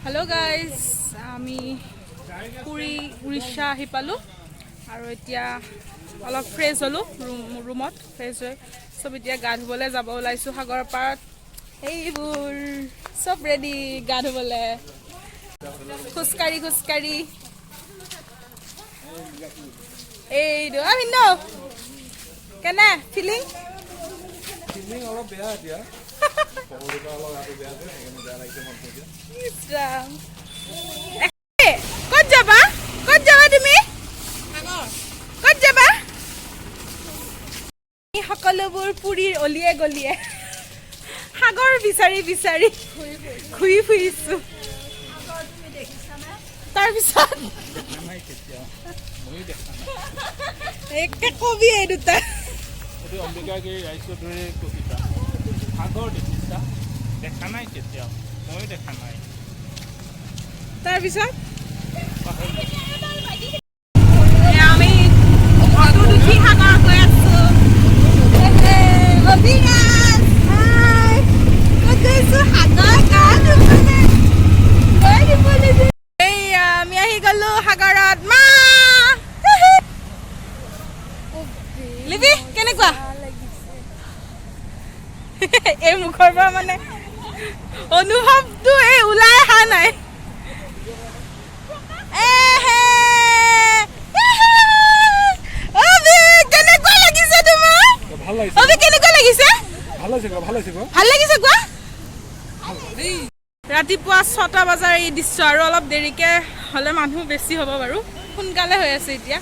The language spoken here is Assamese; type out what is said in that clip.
Hello guys, আমি পুৰি উৰিষ্যা আহি পালো আৰু এতিয়া অলপ ফ্ৰেছ হলো ৰুমত ফ্ৰেছ হৈ সব এতিয়া গা ধুবলৈ যাব ওলাইছো সাগৰ পাৰত এইবোৰ সব ৰেডি গা ধুবলৈ খুচকাৰি এইটো আমিন কেনে ফিলিং অলপ বেয়া এতিয়া পহৰিটা অলপ আগে বেয়া আছে সেইকাৰণে বেয়া লাগিছে মনটো ক'ত যাবা তুমি ক'ত যাবা সকলোবোৰ পুৰীৰ অলিয়ে গলিয়ে সাগৰ বিচাৰি ঘূৰি ফুৰিছো তাৰপিছত একে কবি এই দুটা অম্বিকাগিৰি ৰাইচৌধুৰীৰ কবিতা সাগৰ দেখিছা দেখা নাই কেতিয়াও ময়ো দেখা নাই তাৰপিছত আমি অটোত উঠি সাগৰ গৈ আছো আমি আহি গলো সাগৰত মা লিবি কেনেকুৱা এই মুখৰ পৰা মানে অনুভৱটো এই ওলাই অহা নাই কেনেকুৱা লাগিছে তোমাৰ কেনেকুৱা লাগিছে ভাল লাগিছে কোৱা ৰাতিপুৱা 6টা বজাৰ এই দৃশ্য আৰু অলপ দেৰিকে হ'লে মানুহ বেছি হ'ব বাৰু সোনকালে হৈ আছে এতিয়া